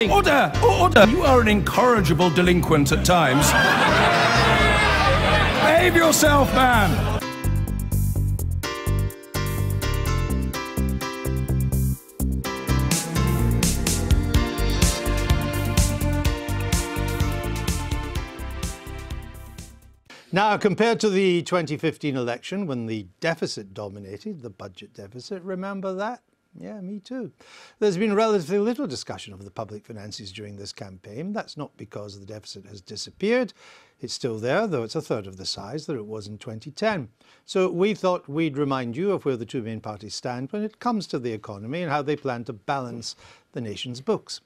Order! Order! You are an incorrigible delinquent at times. Behave yourself, man! Now, compared to the 2015 election, when the deficit dominated, the budget deficit, remember that? Yeah, me too. There's been relatively little discussion of the public finances during this campaign. That's not because the deficit has disappeared. It's still there, though it's a third of the size that it was in 2010. So we thought we'd remind you of where the two main parties stand when it comes to the economy and how they plan to balance the nation's books.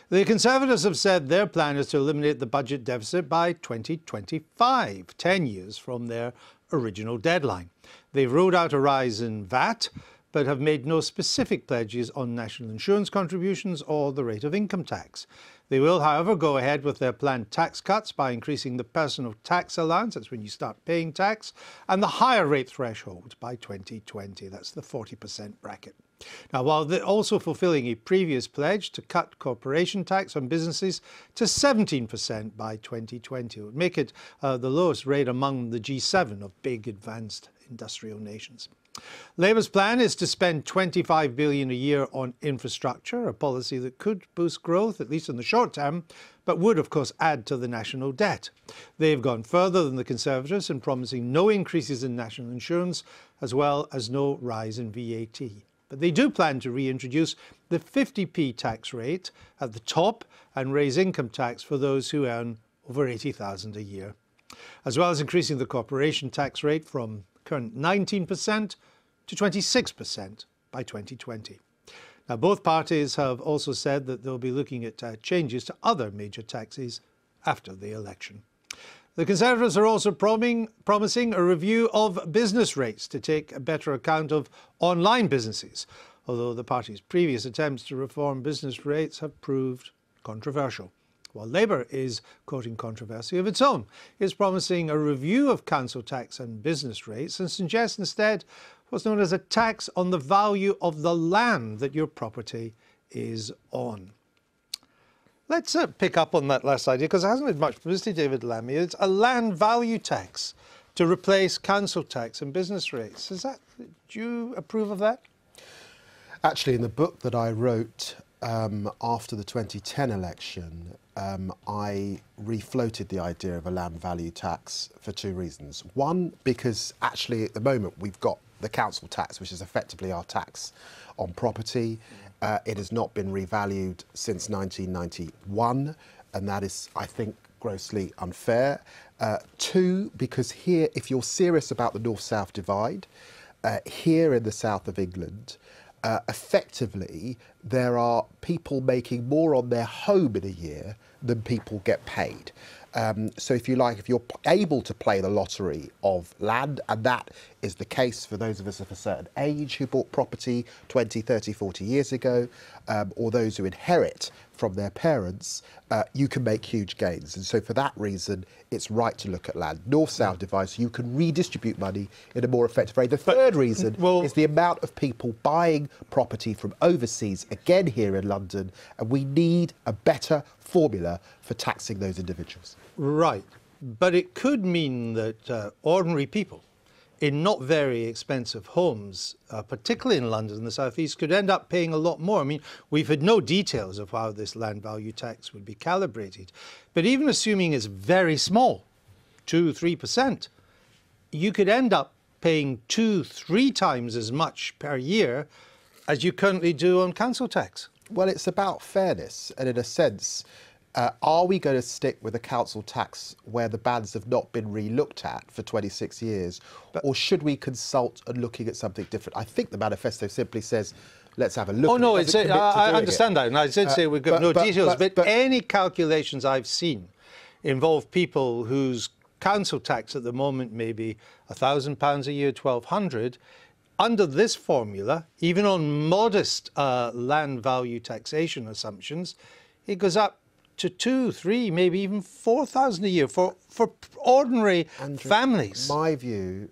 The Conservatives have said their plan is to eliminate the budget deficit by 2025, 10 years from their original deadline. They've ruled out a rise in VAT, but have made no specific pledges on national insurance contributions or the rate of income tax. They will, however, go ahead with their planned tax cuts by increasing the personal tax allowance, that's when you start paying tax, and the higher rate threshold by 2020, that's the 40% bracket. Now, while they're also fulfilling a previous pledge to cut corporation tax on businesses to 17% by 2020, it would make it the lowest rate among the G7 of big advanced industrial nations. Labour's plan is to spend $25 billion a year on infrastructure, a policy that could boost growth, at least in the short term, but would, of course, add to the national debt. They've gone further than the Conservatives in promising no increases in national insurance, as well as no rise in VAT. But they do plan to reintroduce the 50p tax rate at the top and raise income tax for those who earn over $80,000 a year, as well as increasing the corporation tax rate from current 19% to 26% by 2020. Now, both parties have also said that they'll be looking at changes to other major taxes after the election. The Conservatives are also promising a review of business rates to take a better account of online businesses, although the party's previous attempts to reform business rates have proved controversial. While Labour is quoting controversy of its own, it's promising a review of council tax and business rates and suggests instead what's known as a tax on the value of the land that your property is on. Let's pick up on that last idea, because it hasn't had much publicity, David Lammy. It's a land value tax to replace council tax and business rates. Do you approve of that? Actually, in the book that I wrote after the 2010 election, I refloated the idea of a land value tax for two reasons. One, because actually at the moment we've got the council tax, which is effectively our tax on property. It has not been revalued since 1991, and that is, I think, grossly unfair. Two, because here, if you're serious about the north-south divide, here in the south of England, effectively, there are people making more on their home in a year than people get paid. So if you like, if you're able to play the lottery of land, and that is the case for those of us of a certain age who bought property 20, 30, 40 years ago, or those who inherit from their parents, you can make huge gains. And so for that reason, it's right to look at land. North-south divide, so you can redistribute money in a more effective way. The third reason is the amount of people buying property from overseas, again here in London, and we need a better formula for taxing those individuals. Right, but it could mean that ordinary people in not very expensive homes, particularly in London and the South East, could end up paying a lot more. I mean, we've had no details of how this land value tax would be calibrated, but even assuming it's very small, 2–3%, you could end up paying 2–3 times as much per year as you currently do on council tax. Well, it's about fairness, and in a sense, are we going to stick with a council tax where the bands have not been re-looked at for 26 years, or should we consult and looking at something different? I think the manifesto simply says, let's have a look. Oh, no, I understand that, and I did say we've got no details, but any calculations I've seen involve people whose council tax at the moment may be £1,000 a year, £1,200. Under this formula, even on modest land value taxation assumptions, it goes up to 2, 3, maybe even 4,000 a year for ordinary families. My view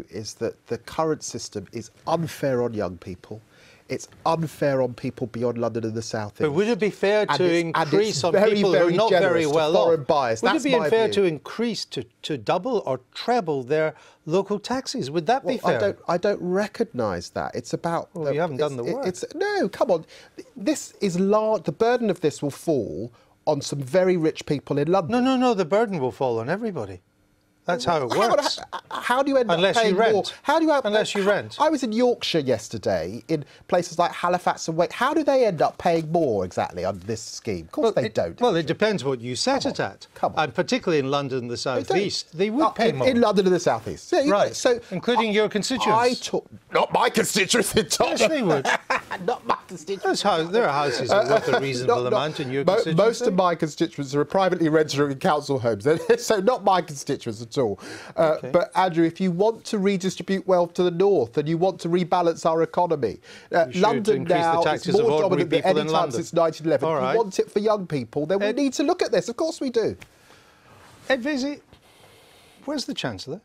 is that the current system is unfair on young people. It's unfair on people beyond London and the South East. But would it be fair to increase on very, people who are not very well off? Foreign bias. Would That's it be my unfair view. to increase, to double or treble their local taxes? Would that be fair? I don't recognise that. It's about... Well, you haven't done the work. No, come on. This is large. The burden of this will fall on some very rich people in London. No, the burden will fall on everybody. That's how it works. How do you end up paying more? Unless you rent. I was in Yorkshire yesterday, in places like Halifax and Wake. How do they end up paying more exactly under this scheme? Of course they don't. Well, it depends what you set it at. Come on. And particularly in London and the South East, they would pay more. In London and the South East. Yeah, right. So, including your constituents. Not my constituents in Tottenham. Yes, they would. Not my constituents. There are houses that are worth a reasonable amount in your constituency. Most of my constituents are privately rented in council homes, so not my constituents at all. Okay. But Andrew, if you want to redistribute wealth to the north and you want to rebalance our economy, London now is more dominant than any time since 1911. If you want it for young people, then we need to look at this. Of course we do. Ed Vaizey, where's the Chancellor?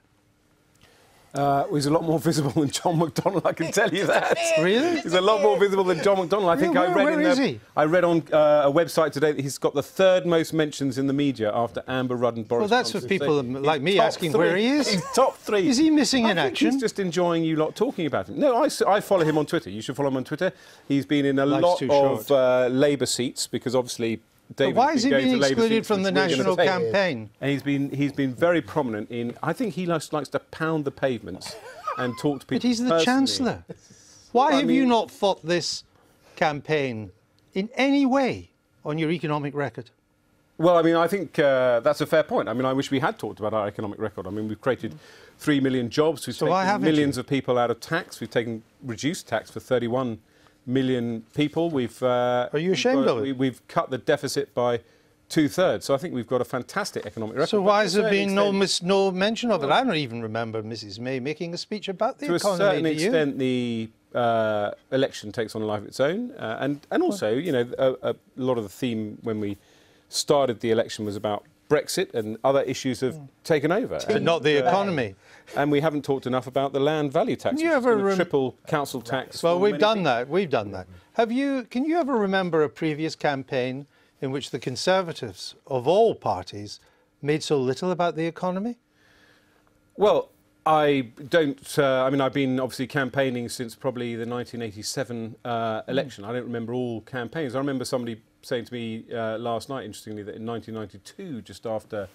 He's a lot more visible than John McDonnell, I can tell you that. Really? He's a lot more visible than John McDonnell. I think where is he? I read on a website today that he's got the third most mentions in the media after Amber Rudd and Boris Johnson. Well, that's for people like me asking where he is. He's top three. Is he missing in action? He's just enjoying you lot talking about him. No, I follow him on Twitter. You should follow him on Twitter. He's been in a lot of Labour seats because obviously... But why is he being excluded from the national campaign? And he's been very prominent in... I think he likes to pound the pavements and talk to people. But he's the Chancellor. Why have you not fought this campaign in any way on your economic record? Well, I mean, I think that's a fair point. I mean, I wish we had talked about our economic record. I mean, we've created 3 million jobs. We've taken millions of people out of tax. We've reduced tax for 31 million people. Are you ashamed of it? We've cut the deficit by 2/3. So I think we've got a fantastic economic record. So why has there been no mention of it? I don't even remember Mrs May making a speech about the economy. To a certain extent, the election takes on a life of its own, and also, you know, a lot of the theme when we started the election was about Brexit, and other issues have taken over. But not the economy. And we haven't talked enough about the land value tax. Can you ever triple council tax? Well, we've done that. We've done that. Can you ever remember a previous campaign in which the Conservatives of all parties made so little about the economy? Well, I don't. I mean, I've been obviously campaigning since probably the 1987 election. I don't remember all campaigns. I remember somebody saying to me last night, interestingly, that in 1992, just after,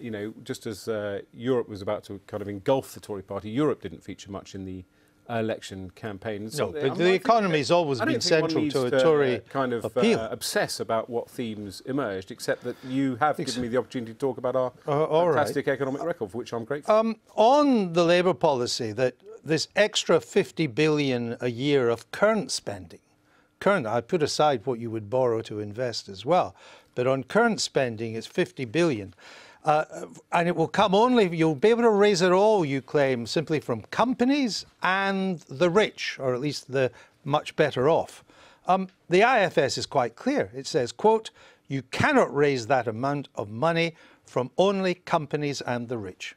you know, just as Europe was about to kind of engulf the Tory party, Europe didn't feature much in the election campaign. So, no, but the economy's always been central to a Tory kind of appeal. Obsess about what themes emerged, except that you have given me the opportunity to talk about our fantastic economic record, for which I'm grateful. On the Labour policy, that this extra 50 billion a year of current spending, I put aside what you would borrow to invest as well, but on current spending it's 50 billion. And it will come only, you'll be able to raise it all, you claim, simply from companies and the rich, or at least the much better off. The IFS is quite clear. It says, quote, you cannot raise that amount of money from only companies and the rich.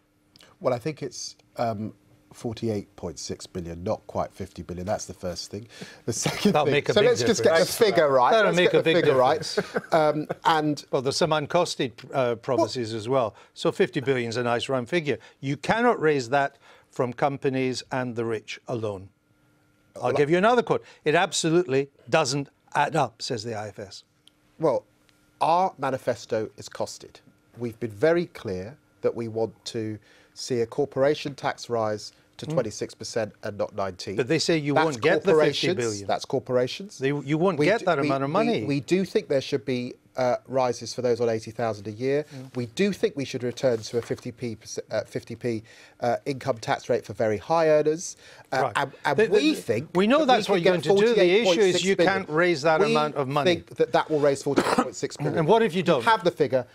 Well, I think it's 48.6 billion, not quite 50 billion. That's the first thing. The second thing, so let's just get the figure right. That'll make a big difference. And well, there's some uncosted promises as well. So 50 billion is a nice round figure. You cannot raise that from companies and the rich alone. I'll give you another quote. It absolutely doesn't add up, says the IFS. Well, our manifesto is costed. We've been very clear that we want to see a corporation tax rise to 26% and not 19%. But they say you won't get the 50 billion. That's corporations. You won't get that amount of money. We do think there should be rises for those on 80,000 a year. We do think we should return to a 50p income tax rate for very high earners. And we think... We know that's what you're going to do. The issue is you can't raise that amount of money. We think that will raise 48.6 billion. And what if you don't? Have the figure.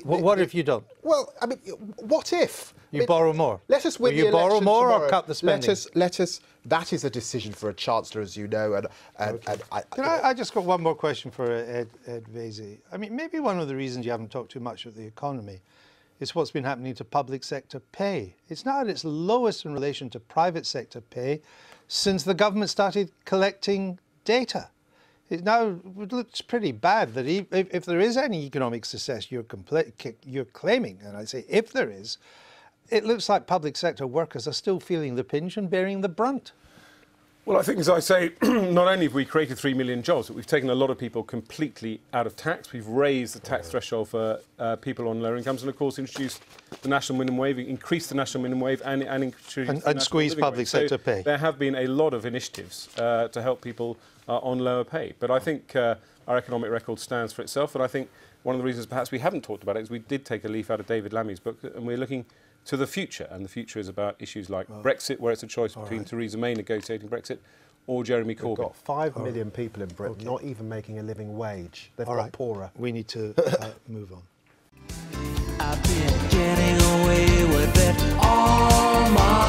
What if you don't? Well, I mean, what if? You borrow more. Let us win the election tomorrow. You borrow more or cut the spending? Let us. That is a decision for a chancellor, as you know. I just got one more question for Ed Vaizey. I mean, maybe one of the reasons you haven't talked too much of the economy is what's been happening to public sector pay. It's now at its lowest in relation to private sector pay since the government started collecting data. It now looks pretty bad that if there is any economic success you're claiming, and I say if there is, it looks like public sector workers are still feeling the pinch and bearing the brunt. Well, I think, as I say, not only have we created 3 million jobs, but we've taken a lot of people completely out of tax. We've raised the tax threshold for people on lower incomes and, of course, introduced the national minimum wave, increased the national minimum wave and introduced and squeezed public sector pay. There have been a lot of initiatives to help people on lower pay. But I think our economic record stands for itself. And I think one of the reasons perhaps we haven't talked about it is we did take a leaf out of David Lammy's book, and we're looking to the future, and the future is about issues like Brexit, where it's a choice between Theresa May negotiating Brexit or Jeremy Corbyn. We've got 5 million people in Britain not even making a living wage. They've got poorer. We need to move on. I've been getting away with it all my